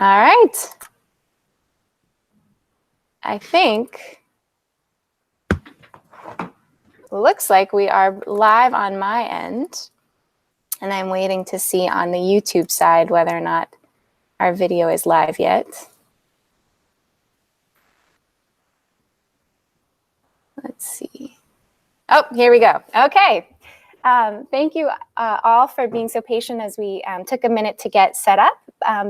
All right. I think looks like we are live on my end, and I'm waiting to see on the YouTube side whether or not our video is live yet. Let's see. Oh, here we go. Okay. Thank you all for being so patient as we took a minute to get set up,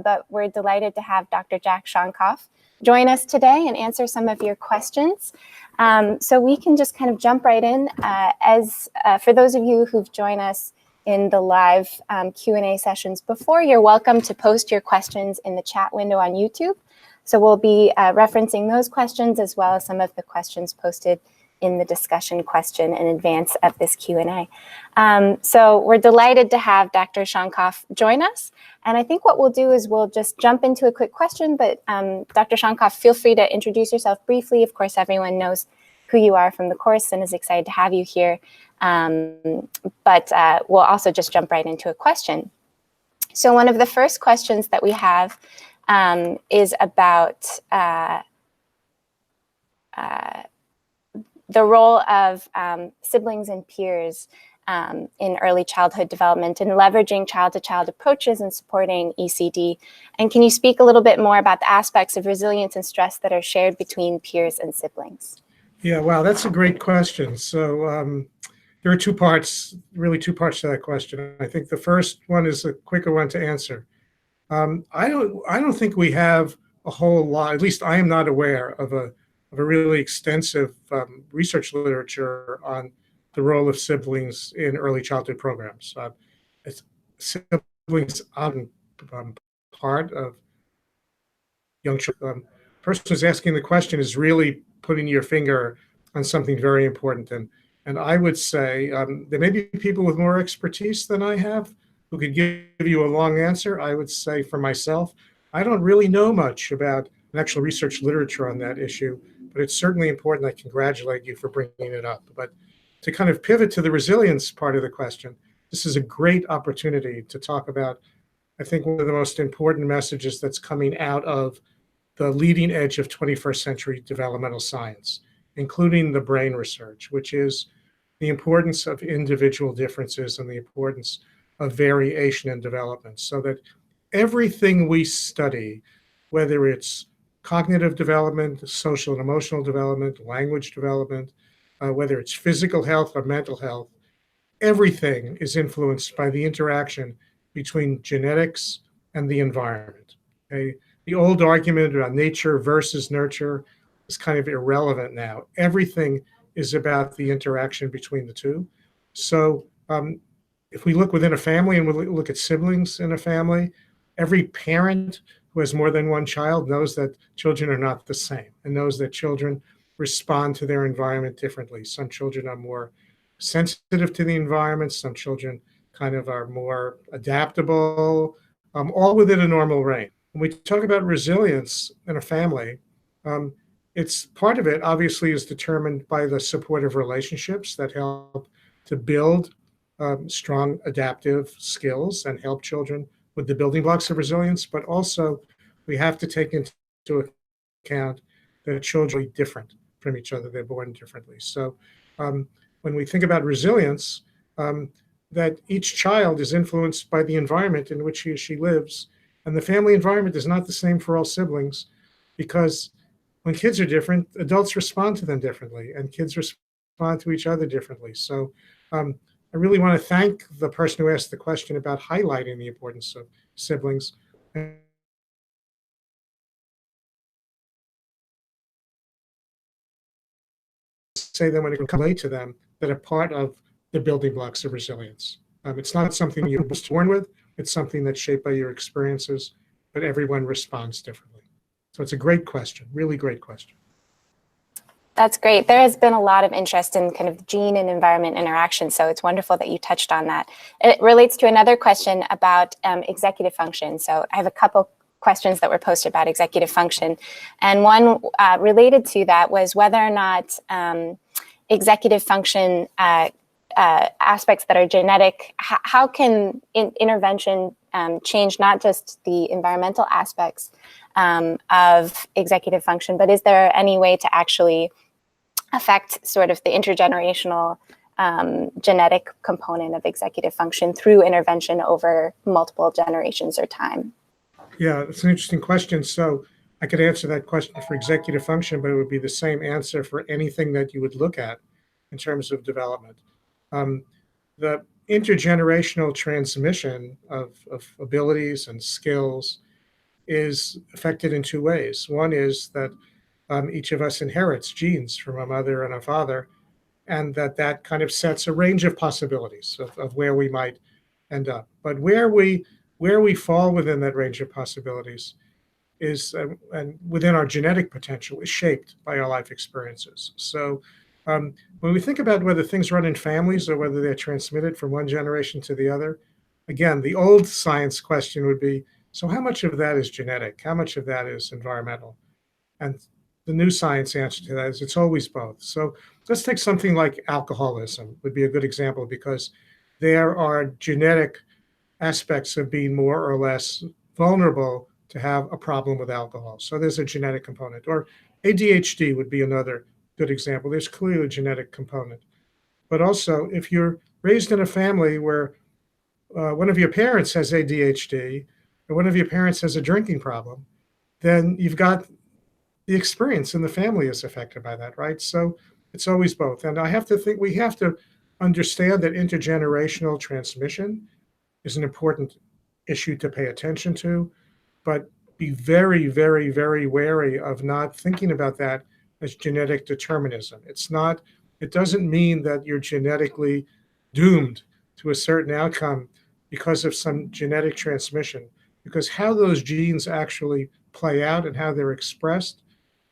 but we're delighted to have Dr. Jack Shonkoff join us today and answer some of your questions. So we can just kind of jump right in. For those of you who've joined us in the live Q&A sessions before, you're welcome to post your questions in the chat window on YouTube. So we'll be referencing those questions as well as some of the questions posted in the discussion question in advance of this Q&A. So we're delighted to have Dr. Shonkoff join us. And I think what we'll do is we'll just jump into a quick question, but Dr. Shonkoff, feel free to introduce yourself briefly. Of course, everyone knows who you are from the course and is excited to have you here. But we'll also just jump right into a question. So one of the first questions that we have is about the role of siblings and peers in early childhood development and leveraging child-to-child approaches and supporting ECD. And can you speak a little bit more about the aspects of resilience and stress that are shared between peers and siblings? Yeah, wow, that's a great question. So there are two parts, really two parts to that question. I think the first one is a quicker one to answer. I don't think we have a whole lot, at least I am not aware of a really extensive research literature on the role of siblings in early childhood programs. Siblings are part of young children. The person who's asking the question is really putting your finger on something very important. And I would say there may be people with more expertise than I have who could give you a long answer. I would say for myself, I don't really know much about an actual research literature on that issue, but it's certainly important. I congratulate you for bringing it up. But to kind of pivot to the resilience part of the question, this is a great opportunity to talk about, I think, one of the most important messages that's coming out of the leading edge of 21st century developmental science, including the brain research, which is the importance of individual differences and the importance of variation in development, so that everything we study, whether it's cognitive development, social and emotional development, language development, whether it's physical health or mental health, everything is influenced by the interaction between genetics and the environment. Okay? The old argument about nature versus nurture is kind of irrelevant now. Everything is about the interaction between the two. So if we look within a family and we look at siblings in a family, every parent who has more than one child knows that children are not the same and knows that children respond to their environment differently. Some children are more sensitive to the environment. Some children kind of are more adaptable, all within a normal range. When we talk about resilience in a family, it's part of it obviously is determined by the supportive relationships that help to build strong adaptive skills and help children with the building blocks of resilience, but also we have to take into account that children are different from each other. They're born differently. So when we think about resilience, that each child is influenced by the environment in which he or she lives. And the family environment is not the same for all siblings, because when kids are different, adults respond to them differently, and kids respond to each other differently. So I really want to thank the person who asked the question about highlighting the importance of siblings. Say that when it can relate to them, that are part of the building blocks of resilience. It's not something you're born with, it's something that's shaped by your experiences, but everyone responds differently. So it's a great question, really great question. That's great. There has been a lot of interest in kind of gene and environment interaction, so it's wonderful that you touched on that. It relates to another question about executive function. So I have a couple questions that were posted about executive function, and one related to that was whether or not executive function aspects that are genetic, how can intervention change not just the environmental aspects of executive function, but is there any way to actually affect sort of the intergenerational genetic component of executive function through intervention over multiple generations or time? Yeah, it's an interesting question. So I could answer that question for executive function, but it would be the same answer for anything that you would look at in terms of development. The intergenerational transmission of abilities and skills is affected in two ways. One is that each of us inherits genes from our mother and our father, and that kind of sets a range of possibilities of where we might end up. But where we fall within that range of possibilities is, and within our genetic potential, is shaped by our life experiences. So when we think about whether things run in families or whether they're transmitted from one generation to the other, again, the old science question would be, so how much of that is genetic? How much of that is environmental? And the new science answer to that is it's always both. So let's take something like alcoholism would be a good example, because there are genetic aspects of being more or less vulnerable to have a problem with alcohol. So there's a genetic component. Or ADHD would be another good example. There's clearly a genetic component. But also, if you're raised in a family where one of your parents has ADHD or one of your parents has a drinking problem, then you've got the experience in the family is affected by that, right? So it's always both. And I have to think we have to understand that intergenerational transmission is an important issue to pay attention to, but be very, very, very wary of not thinking about that as genetic determinism. It doesn't mean that you're genetically doomed to a certain outcome because of some genetic transmission, because how those genes actually play out and how they're expressed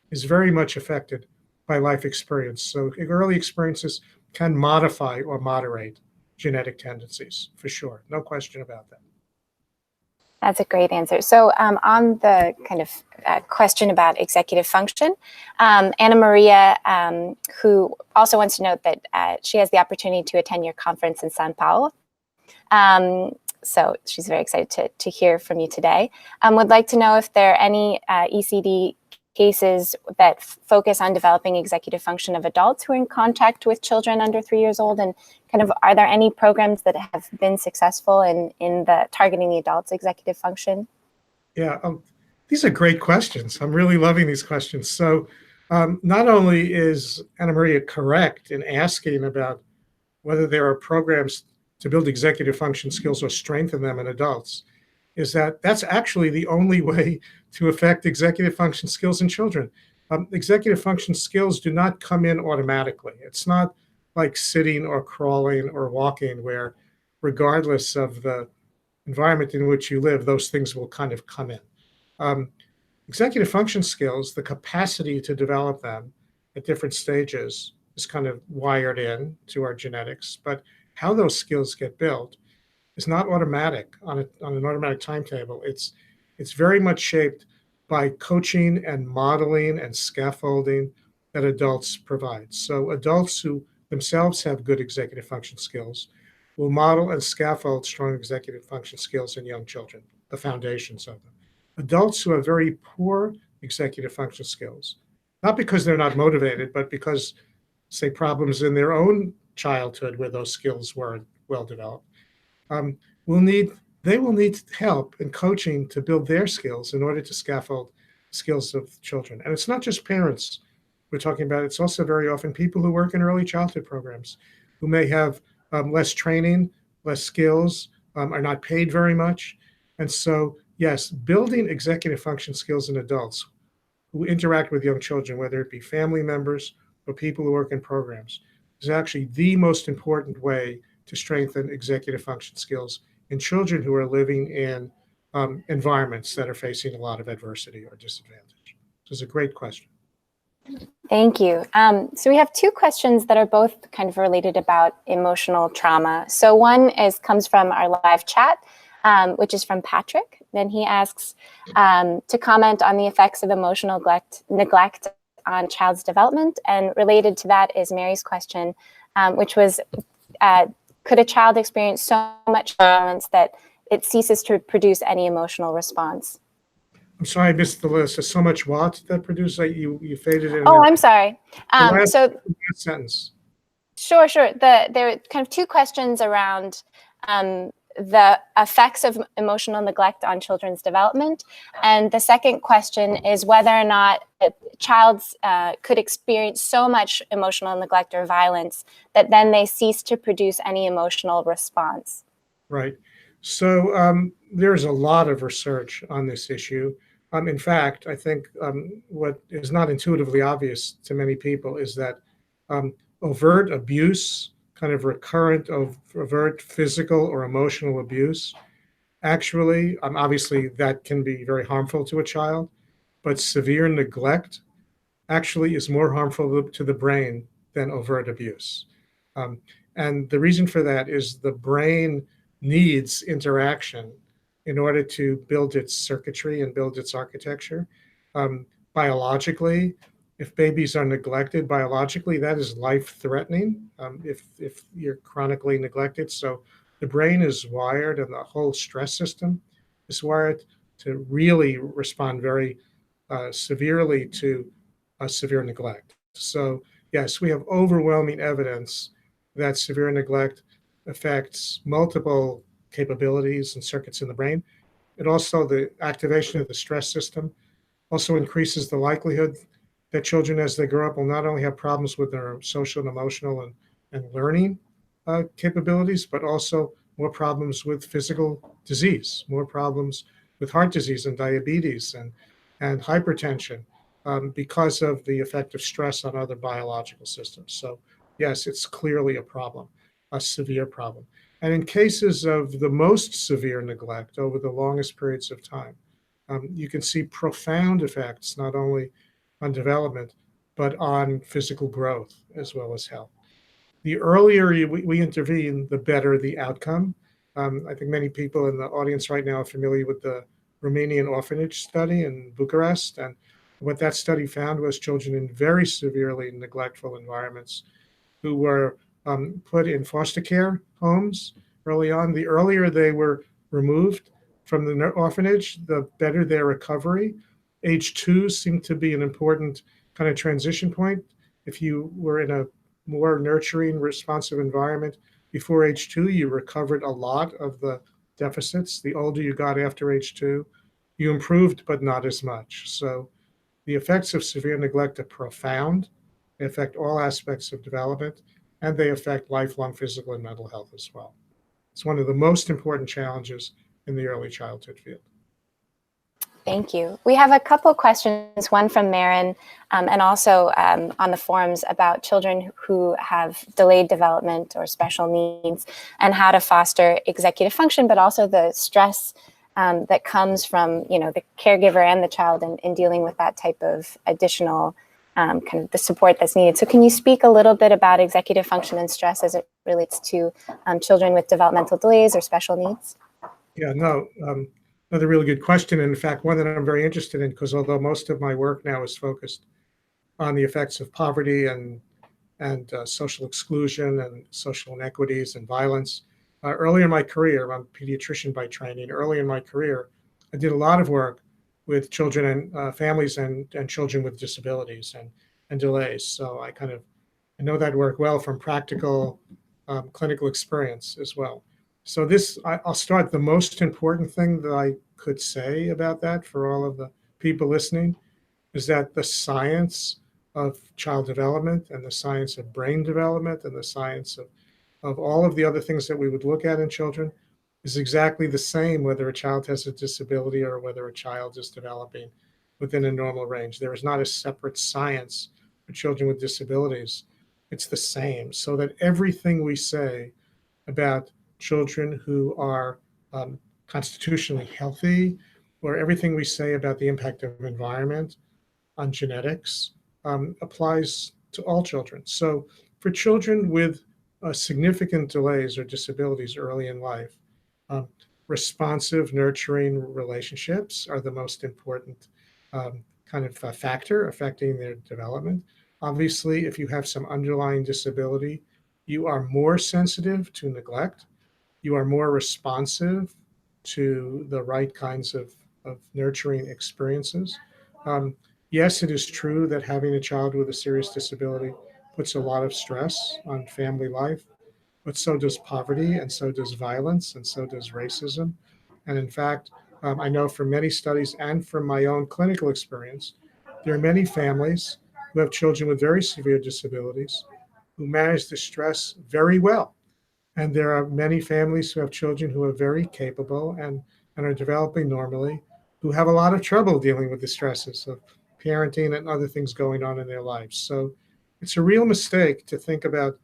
is very much affected by life experience. So early experiences can modify or moderate genetic tendencies, for sure. No question about that. That's a great answer. So on the kind of question about executive function, Anna Maria, who also wants to note that she has the opportunity to attend your conference in Sao Paulo. So she's very excited to hear from you today. Would like to know if there are any ECD cases that focus on developing executive function of adults who are in contact with children under 3 years old, and kind of are there any programs that have been successful in the targeting the adults' executive function? Yeah, these are great questions. I'm really loving these questions. So not only is Anna Maria correct in asking about whether there are programs to build executive function skills or strengthen them in adults, is that's actually the only way to affect executive function skills in children. Executive function skills do not come in automatically. It's not like sitting or crawling or walking, where regardless of the environment in which you live, those things will kind of come in. Executive function skills, the capacity to develop them at different stages, is kind of wired in to our genetics. But how those skills get built is not automatic on an automatic timetable. It's very much shaped by coaching and modeling and scaffolding that adults provide. So adults who themselves have good executive function skills will model and scaffold strong executive function skills in young children, the foundations of them. Adults who have very poor executive function skills, not because they're not motivated, but because, say, problems in their own childhood where those skills weren't well developed, they will need help and coaching to build their skills in order to scaffold skills of children. And it's not just parents we're talking about. It's also very often people who work in early childhood programs who may have less training, less skills, are not paid very much. And so, yes, building executive function skills in adults who interact with young children, whether it be family members or people who work in programs, is actually the most important way to strengthen executive function skills in children who are living in environments that are facing a lot of adversity or disadvantage. So it's a great question. Thank you. So we have two questions that are both kind of related about emotional trauma. So one comes from our live chat, which is from Patrick. Then he asks to comment on the effects of emotional neglect on child's development. And related to that is Mary's question, which was could a child experience so much violence that it ceases to produce any emotional response? I'm sorry, I missed the list. There's so much what that produced. You faded in. Oh, I'm sorry. The last So sentence. sure. There are kind of two questions around the effects of emotional neglect on children's development. And the second question is whether or not a child could experience so much emotional neglect or violence that then they cease to produce any emotional response. Right. So there's a lot of research on this issue. In fact, I think what is not intuitively obvious to many people is that um, overt abuse, kind of recurrent overt physical or emotional abuse, actually, obviously that can be very harmful to a child, but severe neglect actually is more harmful to the brain than overt abuse. Um, and the reason for that is the brain needs interaction in order to build its circuitry and build its architecture. Biologically, if babies are neglected biologically, that is life threatening if you're chronically neglected. So the brain is wired and the whole stress system is wired to really respond very severely to severe neglect. So, yes, we have overwhelming evidence that severe neglect affects multiple capabilities and circuits in the brain. It also, the activation of the stress system also increases the likelihood that children, as they grow up, will not only have problems with their social and emotional and learning capabilities, but also more problems with physical disease, more problems with heart disease and diabetes and hypertension because of the effect of stress on other biological systems. So, yes, it's clearly a problem, a severe problem. And in cases of the most severe neglect over the longest periods of time, you can see profound effects not only on development, but on physical growth as well as health. The earlier we intervene, the better the outcome. I think many people in the audience right now are familiar with the Romanian orphanage study in Bucharest. And what that study found was children in very severely neglectful environments who were put in foster care homes early on. The earlier they were removed from the orphanage, the better their recovery. Age 2 seemed to be an important kind of transition point. If you were in a more nurturing, responsive environment before age 2, you recovered a lot of the deficits. The older you got after age 2, you improved, but not as much. So the effects of severe neglect are profound. They affect all aspects of development, and they affect lifelong physical and mental health as well. It's one of the most important challenges in the early childhood field. Thank you. We have a couple questions, one from Marin and also on the forums about children who have delayed development or special needs and how to foster executive function, but also the stress that comes from, the caregiver and the child in dealing with that type of additional kind of the support that's needed. So can you speak a little bit about executive function and stress as it relates to children with developmental delays or special needs? Yeah, no, another really good question. And in fact, one that I'm very interested in, because although most of my work now is focused on the effects of poverty and social exclusion and social inequities and violence, early in my career, I'm a pediatrician by training. Early in my career, I did a lot of work with children and families and children with disabilities and delays. So I know that work well from practical clinical experience as well. So I'll start. The most important thing that I could say about that for all of the people listening is that the science of child development and the science of brain development and the science of all of the other things that we would look at in children is exactly the same, whether a child has a disability or whether a child is developing within a normal range. There is not a separate science for children with disabilities. It's the same. So that everything we say about children who are constitutionally healthy, or everything we say about the impact of environment on genetics, applies to all children. So for children with significant delays or disabilities early in life, um, responsive, nurturing relationships are the most important kind of factor affecting their development. Obviously, if you have some underlying disability, you are more sensitive to neglect, you are more responsive to the right kinds of nurturing experiences. Um, yes, it is true that having a child with a serious disability puts a lot of stress on family life, but so does poverty, and so does violence, and so does racism. And in fact, I know from many studies and from my own clinical experience, there are many families who have children with very severe disabilities who manage the stress very well. And there are many families who have children who are very capable and are developing normally, who have a lot of trouble dealing with the stresses of parenting and other things going on in their lives. So it's a real mistake to think about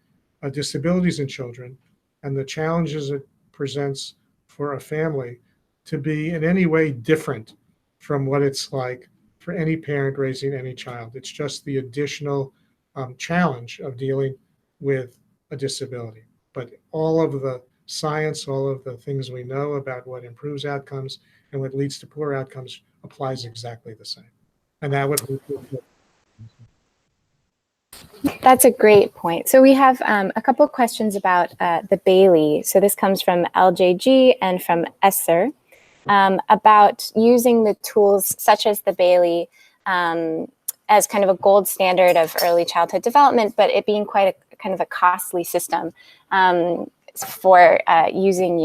disabilities in children and the challenges it presents for a family to be in any way different from what it's like for any parent raising any child. It's just the additional challenge of dealing with a disability. But all of the science, all of the things we know about what improves outcomes and what leads to poor outcomes applies exactly the same. And that would That's a great point. So we have a couple of questions about the Bailey. So this comes from LJG and from Esser about using the tools such as the Bailey as kind of a gold standard of early childhood development, but it being quite a kind of a costly system for using,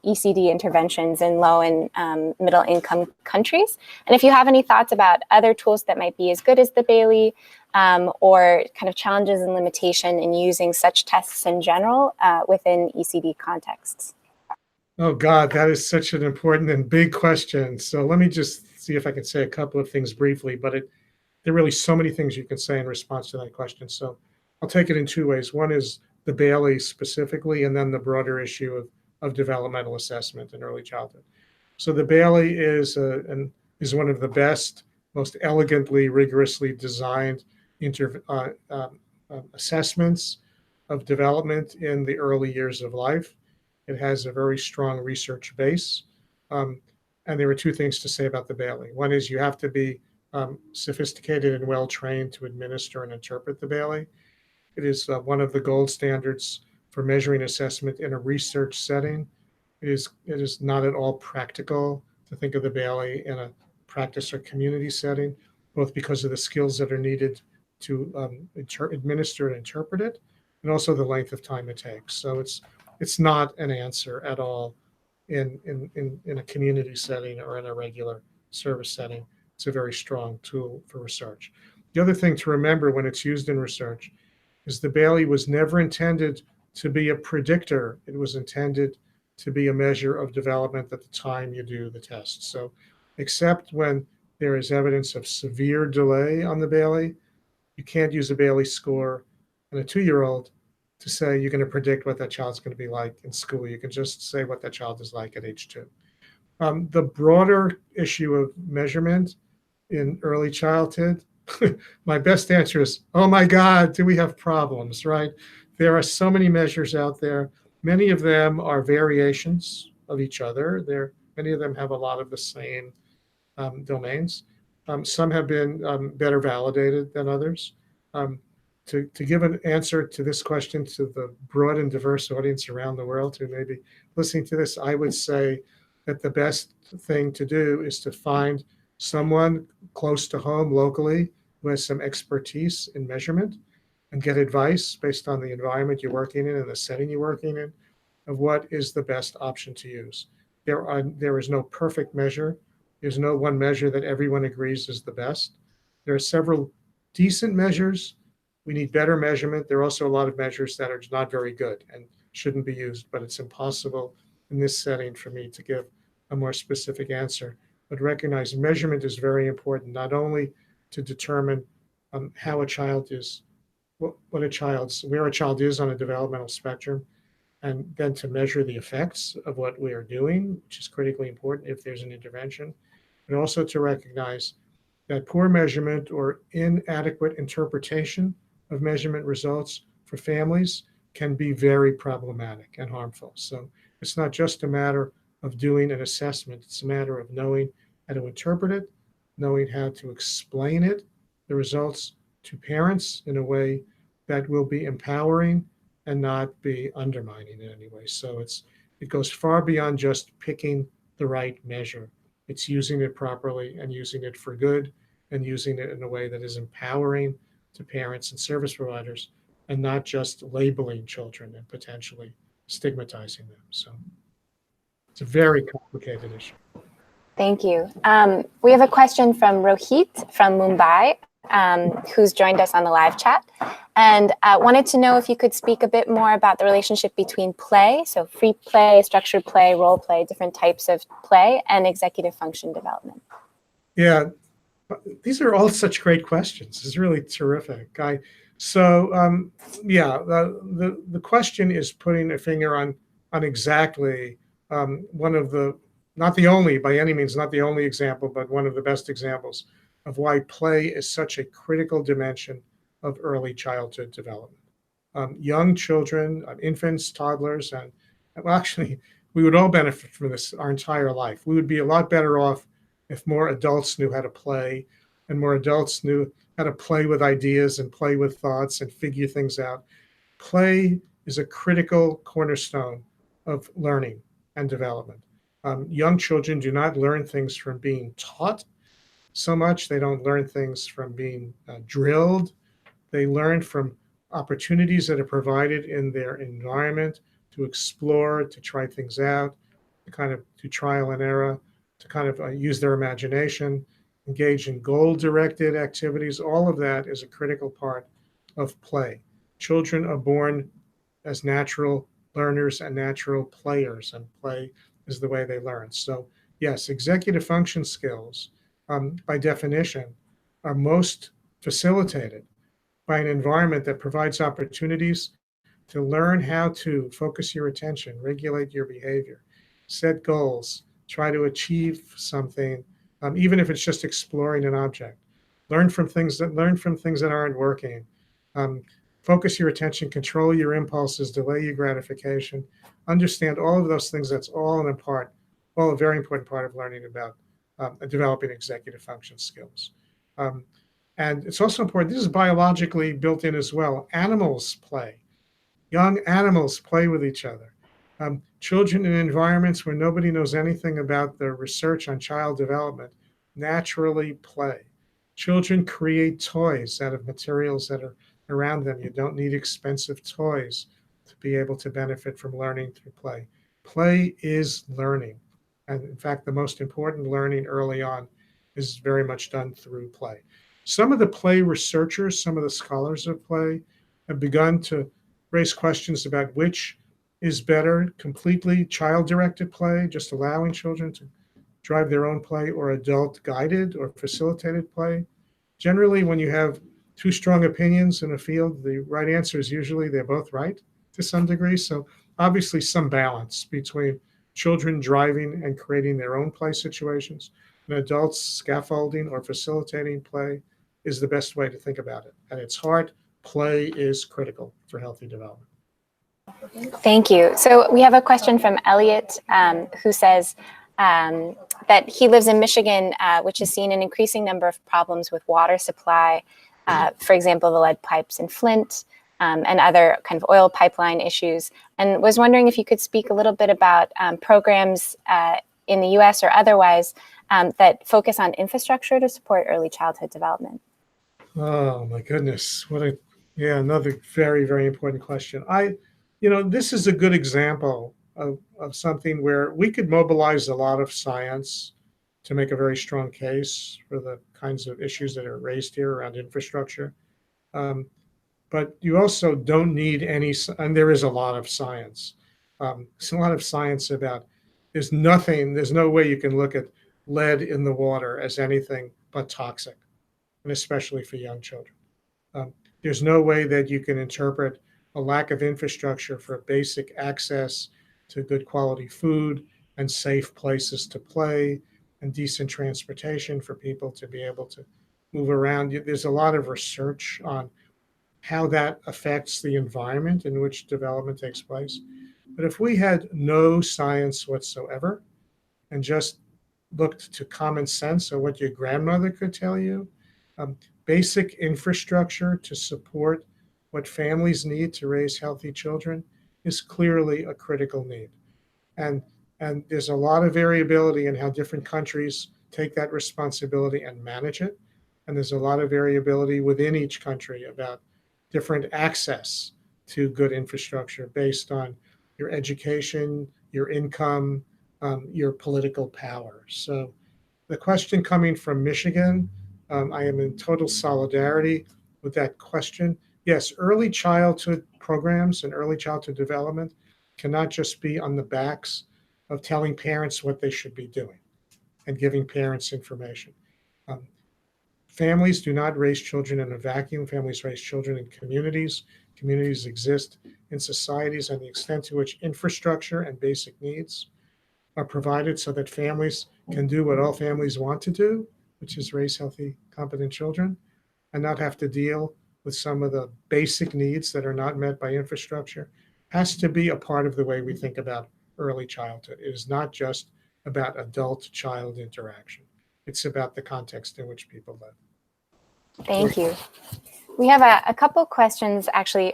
ECD interventions in low and middle income countries. And if you have any thoughts about other tools that might be as good as the Bailey, or kind of challenges and limitation in using such tests in general within ECD contexts. Oh God, that is such an important and big question. So let me just see if I can say a couple of things briefly, but there are really so many things you can say in response to that question. So I'll take it in two ways. One is the Bailey specifically, and then the broader issue of developmental assessment in early childhood. So the Bailey is one of the best, most elegantly, rigorously designed assessments of development in the early years of life. It has a very strong research base. And there are two things to say about the Bailey. One is you have to be sophisticated and well trained to administer and interpret the Bailey. It is one of the gold standards for measuring assessment in a research setting. It is not at all practical to think of the Bailey in a practice or community setting, both because of the skills that are needed to administer and interpret it, and also the length of time it takes. So it's not an answer at all in a community setting or in a regular service setting. It's a very strong tool for research. The other thing to remember when it's used in research is the Bailey was never intended to be a predictor. It was intended to be a measure of development at the time you do the test. So except when there is evidence of severe delay on the Bailey, you can't use a Bailey score in a 2-year-old to say you're going to predict what that child's going to be like in school. You can just say what that child is like at age 2. The broader issue of measurement in early childhood, my best answer is, oh my God, do we have problems, right? There are so many measures out there. Many of them are variations of each other. Many of them have a lot of the same domains. Some have been better validated than others. To give an answer to this question to the broad and diverse audience around the world who may be listening to this, I would say that the best thing to do is to find someone close to home locally who has some expertise in measurement and get advice based on the environment you're working in and the setting you're working in of what is the best option to use. There is no perfect measure. There's no one measure that everyone agrees is the best. There are several decent measures. We need better measurement. There are also a lot of measures that are not very good and shouldn't be used, but it's impossible in this setting for me to give a more specific answer. But recognize measurement is very important, not only to determine how a child is, where a child is on a developmental spectrum, and then to measure the effects of what we are doing, which is critically important if there's an intervention, and also to recognize that poor measurement or inadequate interpretation of measurement results for families can be very problematic and harmful. So it's not just a matter of doing an assessment, it's a matter of knowing how to interpret it, knowing how to explain it, the results to parents in a way that will be empowering and not be undermining in any way. So it goes far beyond just picking the right measure. It's using it properly and using it for good and using it in a way that is empowering to parents and service providers and not just labeling children and potentially stigmatizing them. So it's a very complicated issue. Thank you. We have a question from Rohit from Mumbai, who's joined us on the live chat, and wanted to know if you could speak a bit more about the relationship between play, so free play, structured play, role play, different types of play, and executive function development. Yeah, these are all such great questions. It's really terrific. The question is putting a finger on exactly one of the, not the only, by any means, not the only example, but one of the best examples of why play is such a critical dimension of early childhood development. Young children, infants, toddlers, and well, actually, we would all benefit from this our entire life. We would be a lot better off if more adults knew how to play and more adults knew how to play with ideas and play with thoughts and figure things out. Play is a critical cornerstone of learning and development. Young children do not learn things from being taught so much. They don't learn things from being drilled. They learn from opportunities that are provided in their environment to explore, to try things out, to trial and error, to use their imagination, engage in goal-directed activities. All of that is a critical part of play. Children are born as natural learners and natural players, and play is the way they learn. So yes, executive function skills, by definition, are most facilitated by an environment that provides opportunities to learn how to focus your attention, regulate your behavior, set goals, try to achieve something, even if it's just exploring an object. Learn from things that aren't working. Focus your attention, control your impulses, delay your gratification. Understand all of those things. That's all a very important part of learning about developing executive function skills. And it's also important, this is biologically built in as well. Animals play. Young animals play with each other. Children in environments where nobody knows anything about the research on child development naturally play. Children create toys out of materials that are around them. You don't need expensive toys to be able to benefit from learning through play. Play is learning. And in fact, the most important learning early on is very much done through play. Some of the play researchers, some of the scholars of play have begun to raise questions about which is better, completely child-directed play, just allowing children to drive their own play, or adult-guided or facilitated play. Generally, when you have two strong opinions in a field, the right answer is usually they're both right to some degree. So obviously some balance between children driving and creating their own play situations and adults scaffolding or facilitating play is the best way to think about it. At its heart, play is critical for healthy development. Thank you. So we have a question from Elliot, who says that he lives in Michigan, which has seen an increasing number of problems with water supply, for example, the lead pipes in Flint, and other kind of oil pipeline issues, and was wondering if you could speak a little bit about programs in the US or otherwise that focus on infrastructure to support early childhood development. Oh my goodness. Another very, very important question. This is a good example of something where we could mobilize a lot of science to make a very strong case for the kinds of issues that are raised here around infrastructure. But you also don't need any, and there is a lot of science. There's a lot of science about, there's no way you can look at lead in the water as anything but toxic, and especially for young children. There's no way that you can interpret a lack of infrastructure for basic access to good quality food and safe places to play and decent transportation for people to be able to move around. There's a lot of research on how that affects the environment in which development takes place. But if we had no science whatsoever and just looked to common sense or what your grandmother could tell you, basic infrastructure to support what families need to raise healthy children is clearly a critical need. And, and there's a lot of variability in how different countries take that responsibility and manage it. And there's a lot of variability within each country about different access to good infrastructure based on your education, your income, your political power. So the question coming from Michigan, I am in total solidarity with that question. Yes, early childhood programs and early childhood development cannot just be on the backs of telling parents what they should be doing and giving parents information. Um, Families do not raise children in a vacuum. Families raise children in communities. Communities exist in societies, and the extent to which infrastructure and basic needs are provided so that families can do what all families want to do, which is raise healthy, competent children, and not have to deal with some of the basic needs that are not met by infrastructure, has to be a part of the way we think about early childhood. It is not just about adult-child interaction. It's about the context in which people live. Thank you. We have a couple questions, actually.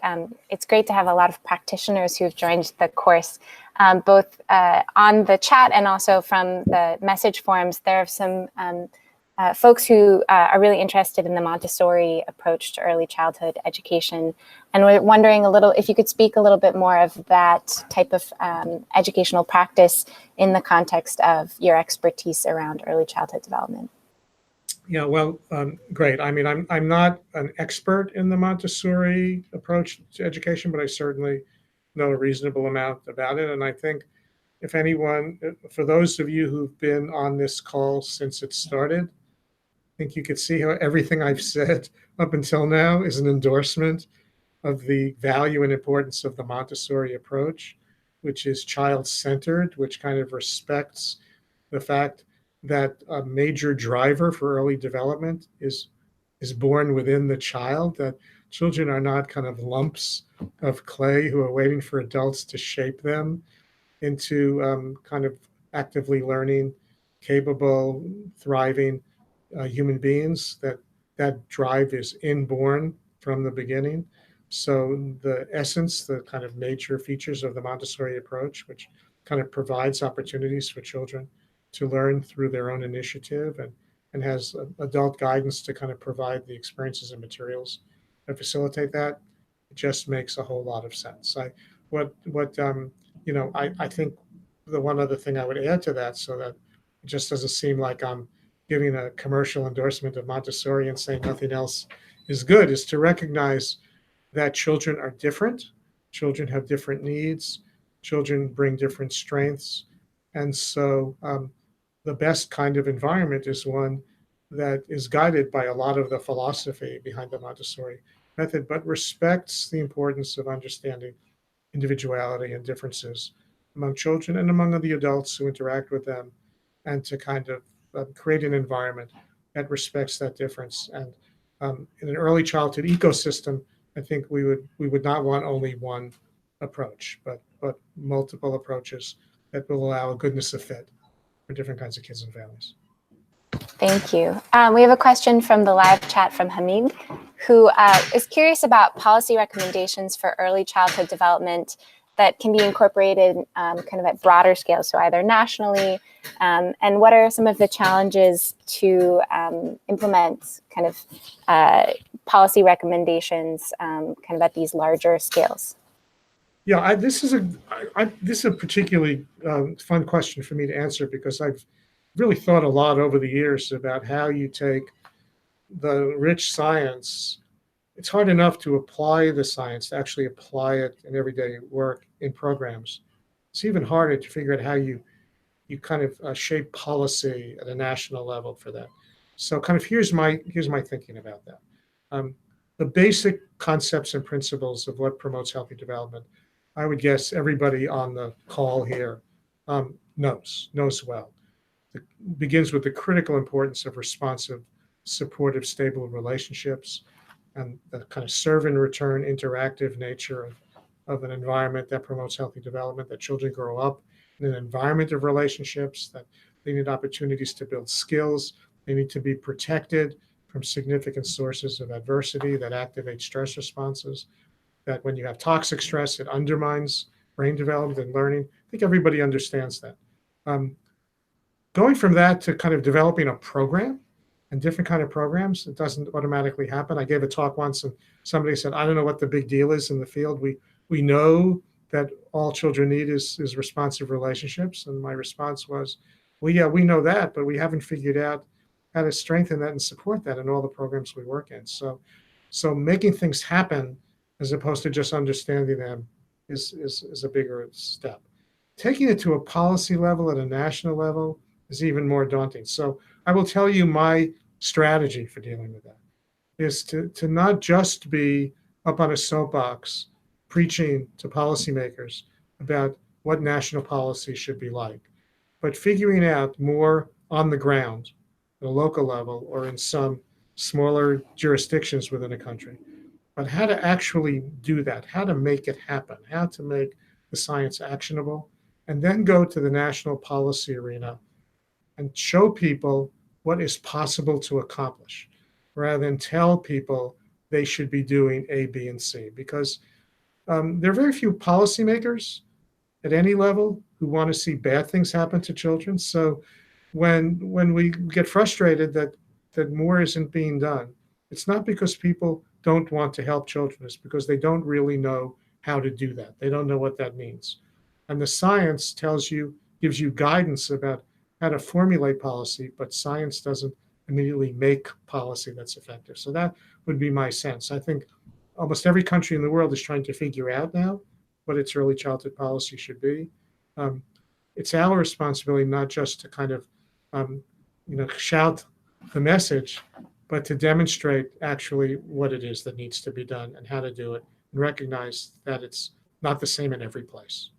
It's great to have a lot of practitioners who've joined the course, both on the chat and also from the message forums. There are some folks who are really interested in the Montessori approach to early childhood education. And we're wondering a little, if you could speak a little bit more of that type of educational practice in the context of your expertise around early childhood development. Yeah, well, great. I mean, I'm not an expert in the Montessori approach to education, but I certainly know a reasonable amount about it. And I think if anyone, for those of you who've been on this call since it started, I think you could see how everything I've said up until now is an endorsement of the value and importance of the Montessori approach, which is child-centered, which kind of respects the fact that a major driver for early development is born within the child, that children are not kind of lumps of clay who are waiting for adults to shape them into kind of actively learning, capable, thriving human beings, that drive is inborn from the beginning. So the essence, the kind of major features of the Montessori approach, which kind of provides opportunities for children to learn through their own initiative and has adult guidance to kind of provide the experiences and materials that facilitate that, it just makes a whole lot of sense. I think the one other thing I would add to that, so that it just doesn't seem like I'm giving a commercial endorsement of Montessori and saying nothing else is good, is to recognize that children are different. Children have different needs. Children bring different strengths. And so the best kind of environment is one that is guided by a lot of the philosophy behind the Montessori method, but respects the importance of understanding individuality and differences among children and among the adults who interact with them, and to kind of create an environment that respects that difference. And in an early childhood ecosystem, I think we would not want only one approach, but multiple approaches that will allow a goodness of fit for different kinds of kids and families. Thank you. We have a question from the live chat from Hamid, who is curious about policy recommendations for early childhood development that can be incorporated kind of at broader scale, so either nationally, and what are some of the challenges to implement kind of policy recommendations kind of at these larger scales? Yeah, this is a particularly fun question for me to answer, because I've really thought a lot over the years about how you take the rich science. It's hard enough to apply the science, to actually apply it in everyday work in programs. It's even harder to figure out how you kind of shape policy at a national level for that. So kind of here's my thinking about that. The basic concepts and principles of what promotes healthy development, I would guess everybody on the call here knows well. It begins with the critical importance of responsive, supportive, stable relationships, and the kind of serve and return interactive nature of an environment that promotes healthy development, that children grow up in an environment of relationships, that they need opportunities to build skills, they need to be protected from significant sources of adversity that activate stress responses, that when you have toxic stress, it undermines brain development and learning. I think everybody understands that. Um, Going from that to kind of developing a program and different kind of programs, it doesn't automatically happen. I gave a talk once and somebody said, I don't know what the big deal is in the field. We know that all children need is responsive relationships. And my response was, well, yeah, we know that, but we haven't figured out how to strengthen that and support that in all the programs we work in. So making things happen as opposed to just understanding them is a bigger step. Taking it to a policy level at a national level is even more daunting. So I will tell you my strategy for dealing with that is to not just be up on a soapbox preaching to policymakers about what national policy should be like, but figuring out more on the ground at a local level or in some smaller jurisdictions within a country, but how to actually do that, how to make it happen, how to make the science actionable, and then go to the national policy arena and show people what is possible to accomplish rather than tell people they should be doing A, B, and C. Because there are very few policymakers at any level who want to see bad things happen to children. So when we get frustrated that more isn't being done, it's not because people don't want to help children. It's because they don't really know how to do that. They don't know what that means. And the science gives you guidance about how to formulate policy, but science doesn't immediately make policy that's effective. So that would be my sense. I think almost every country in the world is trying to figure out now what its early childhood policy should be. It's our responsibility not just to kind of shout the message, but to demonstrate actually what it is that needs to be done and how to do it, and recognize that it's not the same in every place.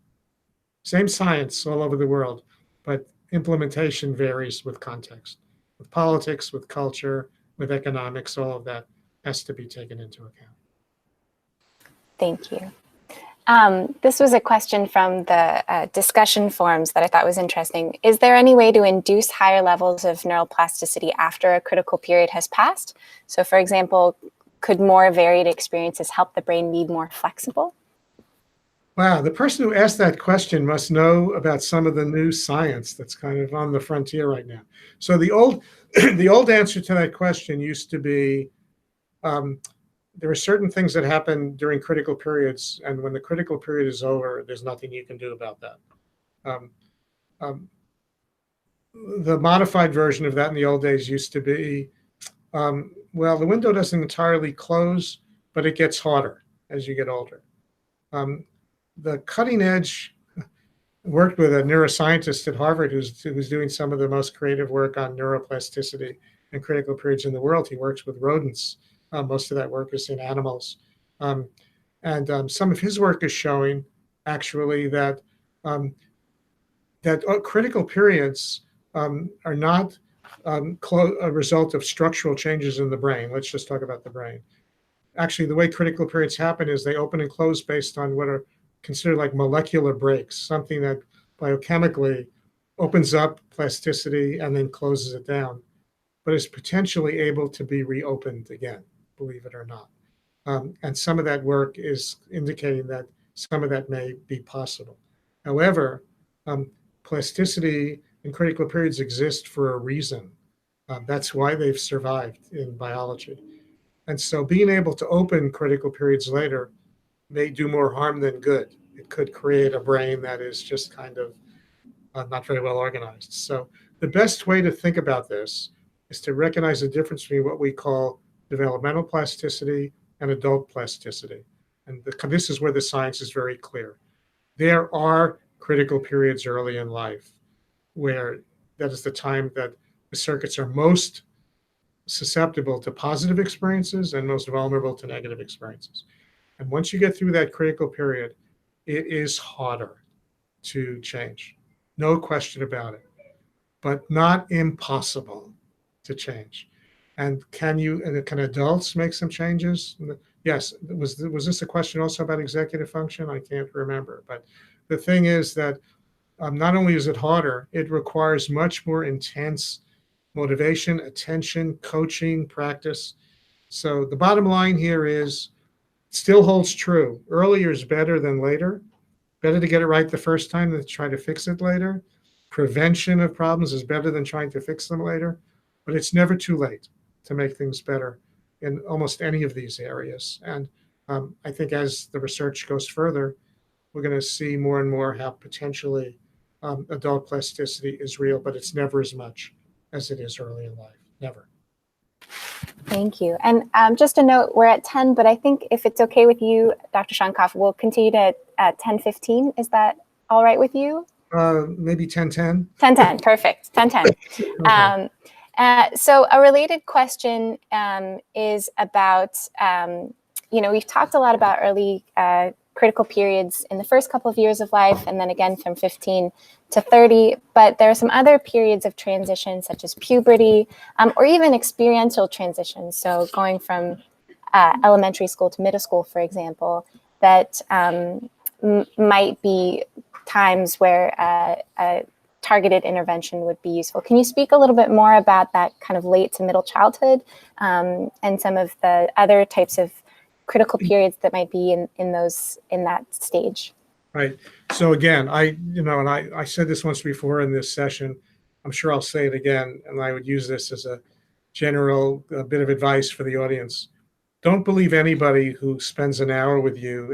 Same science all over the world, but implementation varies with context, with politics, with culture, with economics. All of that has to be taken into account. Thank you. This was a question from the discussion forums that I thought was interesting. Is there any way to induce higher levels of neuroplasticity after a critical period has passed? So for example, could more varied experiences help the brain be more flexible? Wow, the person who asked that question must know about some of the new science that's kind of on the frontier right now. So the old, the old answer to that question used to be, there are certain things that happen during critical periods, and when the critical period is over, there's nothing you can do about that. The modified version of that in the old days used to be, well, the window doesn't entirely close, but it gets harder as you get older. The cutting edge worked with a neuroscientist at Harvard who's doing some of the most creative work on neuroplasticity and critical periods in the world. He works with rodents. Most of that work is in animals. And some of his work is showing actually that critical periods are not a result of structural changes in the brain. Let's just talk about the brain. Actually, the way critical periods happen is they open and close based on what are considered like molecular breaks, something that biochemically opens up plasticity and then closes it down, but is potentially able to be reopened again, believe it or not. And some of that work is indicating that some of that may be possible. However, plasticity and critical periods exist for a reason. That's why they've survived in biology. And so being able to open critical periods later may do more harm than good. It could create a brain that is just kind of not very well organized. So the best way to think about this is to recognize the difference between what we call developmental plasticity and adult plasticity. And this is where the science is very clear. There are critical periods early in life where that is the time that the circuits are most susceptible to positive experiences and most vulnerable to negative experiences. And once you get through that critical period, it is harder to change. No question about it, but not impossible to change. And can adults make some changes? Yes. Was this a question also about executive function? I can't remember. But the thing is that not only is it harder, it requires much more intense motivation, attention, coaching, practice. So the bottom line here is still holds true. Earlier is better than later. Better to get it right the first time than to try to fix it later. Prevention of problems is better than trying to fix them later, but it's never too late to make things better in almost any of these areas. And I think as the research goes further, we're going to see more and more how potentially adult plasticity is real, but it's never as much as it is early in life. Never. Thank you. And just a note, we're at 10, but I think if it's okay with you, Dr. Shonkoff, we'll continue to at 10:15. Is that all right with you? Maybe 10:10. 10:10, perfect. 10:10. Okay. So a related question is about, we've talked a lot about early critical periods in the first couple of years of life, and then again from 15 to 30. But there are some other periods of transition, such as puberty, or even experiential transitions. So going from elementary school to middle school, for example, that might be times where a targeted intervention would be useful. Can you speak a little bit more about that kind of late to middle childhood and some of the other types of critical periods that might be in that stage? Right. So again, I said this once before in this session. I'm sure I'll say it again, and I would use this as a general bit of advice for the audience. Don't believe anybody who spends an hour with you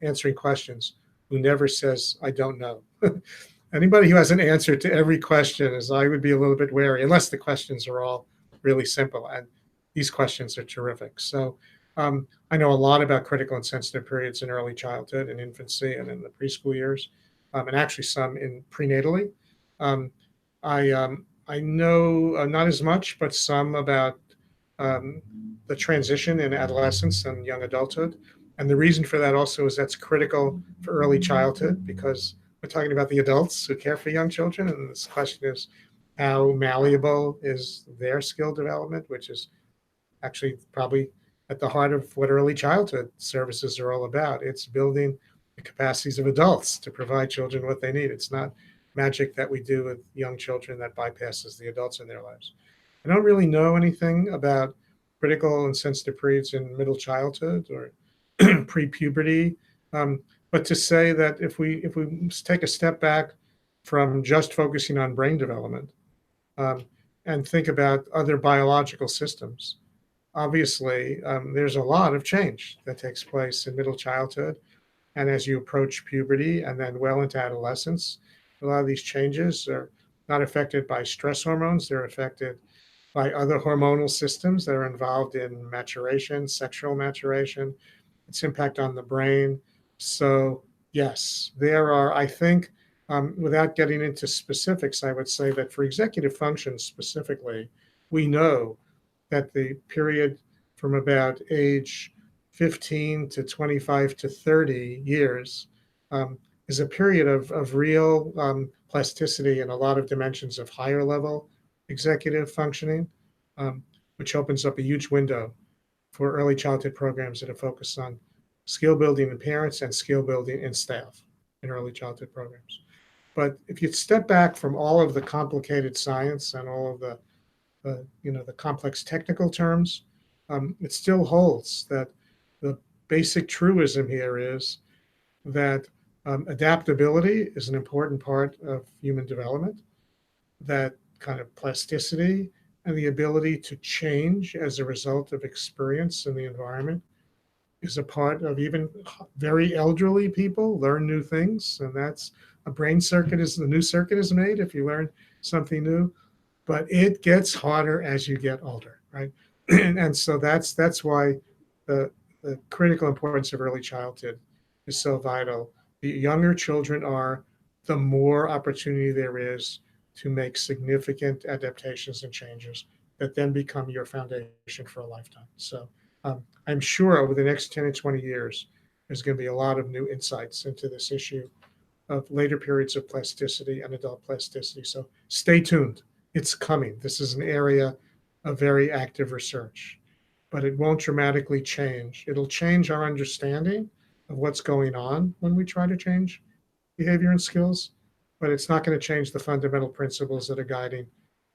answering questions who never says, "I don't know." Anybody who has an answer to every question I would be a little bit wary, unless the questions are all really simple. And these questions are terrific. So I know a lot about critical and sensitive periods in early childhood and infancy and in the preschool years, and actually some in prenatally. I know not as much, but some about the transition in adolescence and young adulthood. And the reason for that also is that's critical for early childhood, because we're talking about the adults who care for young children. And this question is, how malleable is their skill development, which is actually probably at the heart of what early childhood services are all about. It's building the capacities of adults to provide children what they need. It's not magic that we do with young children that bypasses the adults in their lives. I don't really know anything about critical and sensitive periods in middle childhood or pre-puberty, but to say that if we take a step back from just focusing on brain development and think about other biological systems, obviously there's a lot of change that takes place in middle childhood, and as you approach puberty and then well into adolescence, a lot of these changes are not affected by stress hormones. They're affected by other hormonal systems that are involved in maturation, sexual maturation, its impact on the brain. So yes, there are, I think, without getting into specifics, I would say that for executive functions specifically, we know that the period from about age 15 to 25 to 30 years is a period of real plasticity in a lot of dimensions of higher level executive functioning, which opens up a huge window for early childhood programs that are focused on skill building in parents and skill building in staff in early childhood programs. But if you step back from all of the complicated science and all of the complex technical terms, it still holds that the basic truism here is that adaptability is an important part of human development, that kind of plasticity and the ability to change as a result of experience in the environment is a part of even very elderly people learn new things. And that's a brain circuit the new circuit is made if you learn something new, but it gets harder as you get older, right? And so that's why the critical importance of early childhood is so vital. The younger children are, the more opportunity there is to make significant adaptations and changes that then become your foundation for a lifetime. So I'm sure over the next 10 and 20 years, there's going to be a lot of new insights into this issue of later periods of plasticity and adult plasticity. So stay tuned. It's coming. This is an area of very active research, but it won't dramatically change. It'll change our understanding of what's going on when we try to change behavior and skills, but it's not going to change the fundamental principles that are guiding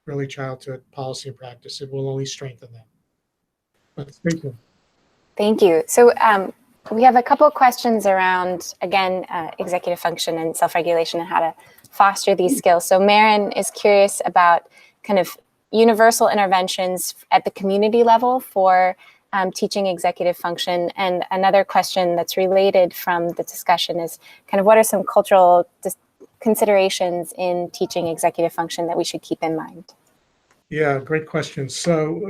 early childhood policy and practice. It will only strengthen them. But stay tuned. Thank you. So We have a couple of questions around, again, executive function and self-regulation and how to foster these skills. So Marin is curious about kind of universal interventions at the community level for teaching executive function. And another question that's related from the discussion is kind of what are some cultural considerations in teaching executive function that we should keep in mind? Yeah, great question. So,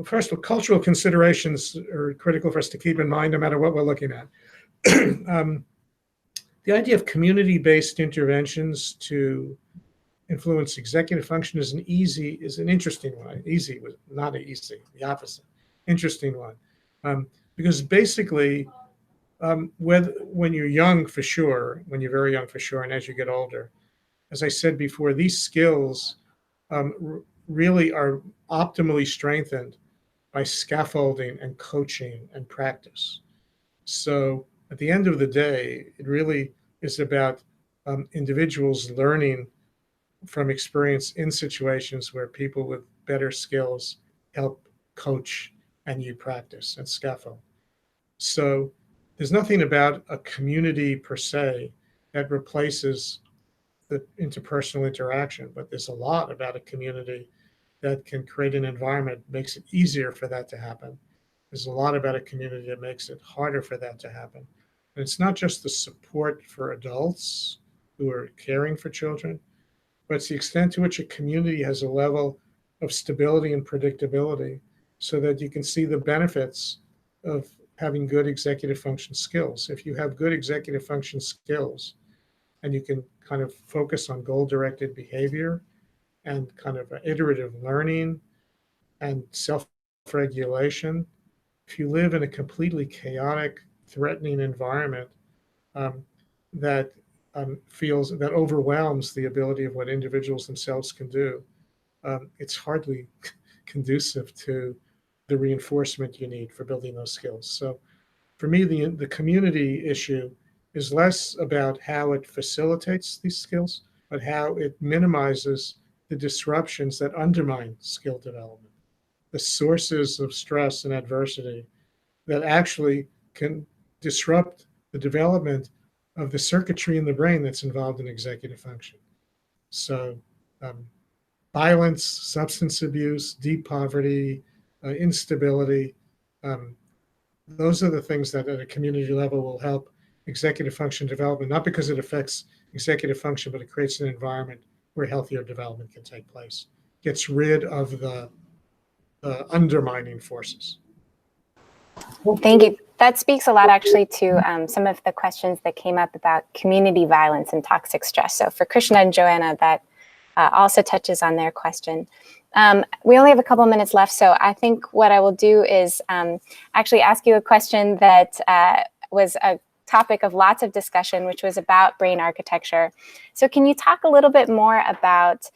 first of all, cultural considerations are critical for us to keep in mind no matter what we're looking at. The idea of community-based interventions to influence executive function is an interesting one. Easy was not easy, the opposite. Interesting one. Because basically, when you're young, for sure, when you're very young, for sure, and as you get older, as I said before, these skills really are optimally strengthened by scaffolding and coaching and practice. So at the end of the day, it really is about individuals learning from experience in situations where people with better skills help coach and you practice and scaffold. So there's nothing about a community per se that replaces the interpersonal interaction, but there's a lot about a community that can create an environment, makes it easier for that to happen. There's a lot about a community that makes it harder for that to happen. And it's not just the support for adults who are caring for children, but it's the extent to which a community has a level of stability and predictability so that you can see the benefits of having good executive function skills. If you have good executive function skills and you can kind of focus on goal-directed behavior and kind of iterative learning and self-regulation, if you live in a completely chaotic, threatening environment that that overwhelms the ability of what individuals themselves can do, it's hardly conducive to the reinforcement you need for building those skills. So for me, the community issue is less about how it facilitates these skills, but how it minimizes the disruptions that undermine skill development, the sources of stress and adversity that actually can disrupt the development of the circuitry in the brain that's involved in executive function. So violence, substance abuse, deep poverty, instability, those are the things that at a community level will help executive function development, not because it affects executive function, but it creates an environment where healthier development can take place, gets rid of the undermining forces. Thank you. That speaks a lot actually to some of the questions that came up about community violence and toxic stress. So for Krishna and Joanna, that also touches on their question. We only have a couple minutes left, so I think what I will do is actually ask you a question that was a topic of lots of discussion, which was about brain architecture. So can you talk a little bit more about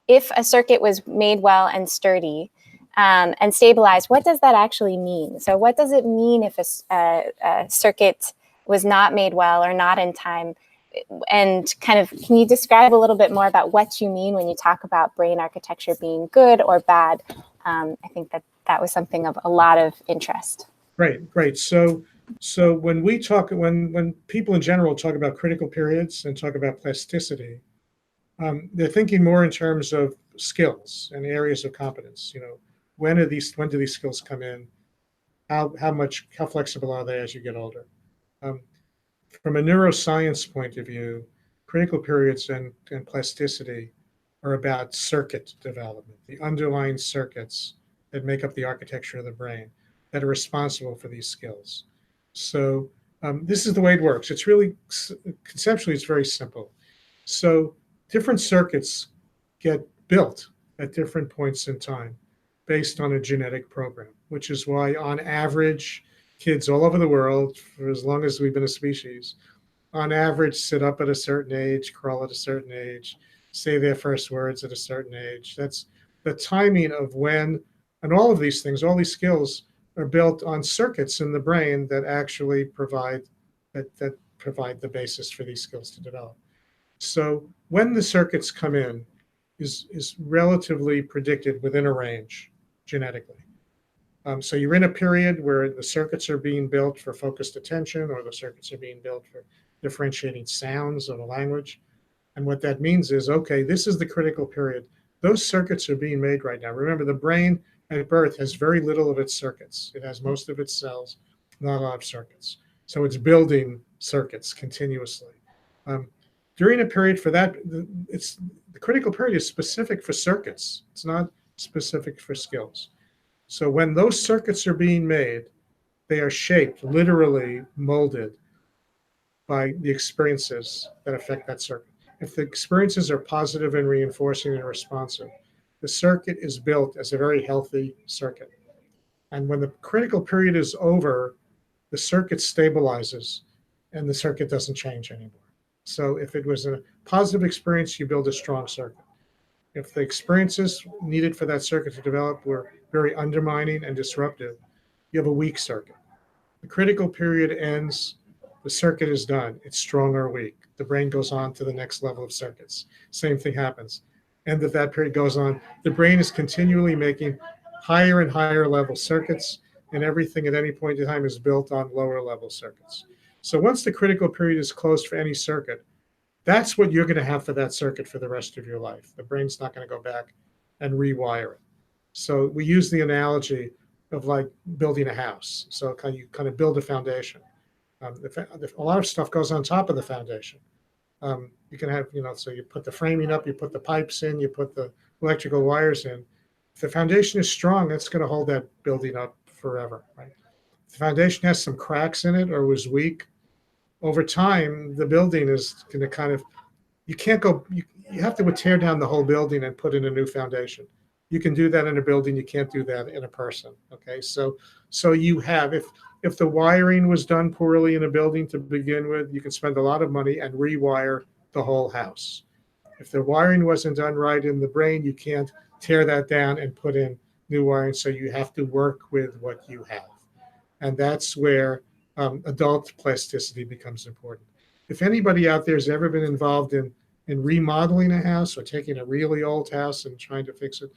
if a circuit was made well and sturdy and stabilized, what does that actually mean? So what does it mean if a circuit was not made well or not in time? And kind of, can you describe a little bit more about what you mean when you talk about brain architecture being good or bad? I think that was something of a lot of interest. Great. So when we talk, when people in general talk about critical periods and talk about plasticity, they're thinking more in terms of skills and areas of competence. When do these skills come in? How flexible are they as you get older? From a neuroscience point of view, critical periods and plasticity are about circuit development, the underlying circuits that make up the architecture of the brain that are responsible for these skills. So this is the way it works. It's really, conceptually, it's very simple. So different circuits get built at different points in time based on a genetic program, which is why on average, kids all over the world, for as long as we've been a species, on average sit up at a certain age, crawl at a certain age, say their first words at a certain age. That's the timing of when, and all of these things, all these skills are built on circuits in the brain that actually provide the basis for these skills to develop. So when the circuits come in is relatively predicted within a range genetically. So you're in a period where the circuits are being built for focused attention, or the circuits are being built for differentiating sounds of a language. And what that means is, okay, this is the critical period. Those circuits are being made right now. Remember, the brain at birth has very little of its circuits. It has most of its cells, not a lot of circuits. So it's building circuits continuously. During a period for that, the critical period is specific for circuits. It's not specific for skills. So when those circuits are being made, they are shaped, literally molded by the experiences that affect that circuit. If the experiences are positive and reinforcing and responsive, the circuit is built as a very healthy circuit. And when the critical period is over, the circuit stabilizes and the circuit doesn't change anymore. So if it was a positive experience, you build a strong circuit. If the experiences needed for that circuit to develop were very undermining and disruptive, you have a weak circuit. The critical period ends, the circuit is done. It's strong or weak. The brain goes on to the next level of circuits. Same thing happens. End of that period goes on. The brain is continually making higher and higher level circuits, and everything at any point in time is built on lower level circuits. So once the critical period is closed for any circuit, that's what you're going to have for that circuit for the rest of your life. The brain's not going to go back and rewire it. So we use the analogy of like building a house. So you kind of build a foundation. A lot of stuff goes on top of the foundation. You can have, so you put the framing up, you put the pipes in, you put the electrical wires in. If the foundation is strong, it's going to hold that building up forever, right? If the foundation has some cracks in it or was weak, over time, the building is going to kind of, you can't go, you have to tear down the whole building and put in a new foundation. You can do that in a building, you can't do that in a person, okay? So you have, if the wiring was done poorly in a building to begin with, you can spend a lot of money and rewire the whole house. If the wiring wasn't done right in the brain, you can't tear that down and put in new wiring, so you have to work with what you have. And that's where adult plasticity becomes important. If anybody out there has ever been involved in remodeling a house or taking a really old house and trying to fix it,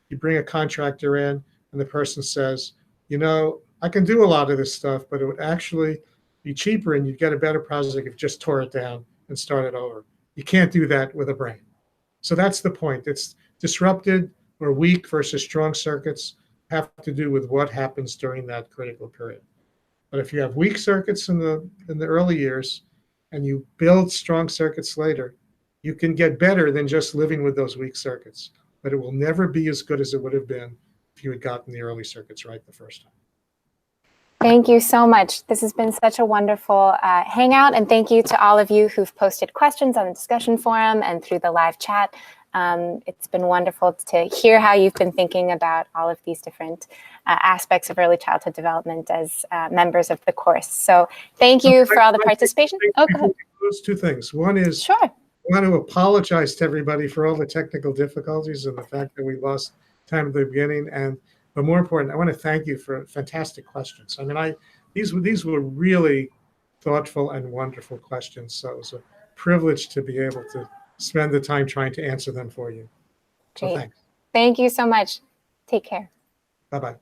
you bring a contractor in and the person says, I can do a lot of this stuff, but it would actually be cheaper and you'd get a better project if you just tore it down and started over. You can't do that with a brain. So that's the point. It's disrupted or weak versus strong circuits have to do with what happens during that critical period. But if you have weak circuits in the early years and you build strong circuits later, you can get better than just living with those weak circuits. But it will never be as good as it would have been if you had gotten the early circuits right the first time. Thank you so much. This has been such a wonderful hangout, and thank you to all of you who've posted questions on the discussion forum and through the live chat. It's been wonderful to hear how you've been thinking about all of these different aspects of early childhood development as members of the course. So thank you for all the participation. Oh, go ahead. Those two things. One is, sure. I want to apologize to everybody for all the technical difficulties and the fact that we lost time at the beginning. But more important, I want to thank you for fantastic questions. I mean, these were really thoughtful and wonderful questions. So it was a privilege to be able to spend the time trying to answer them for you. So Great. thanks. Thank you so much. Take care. Bye-bye.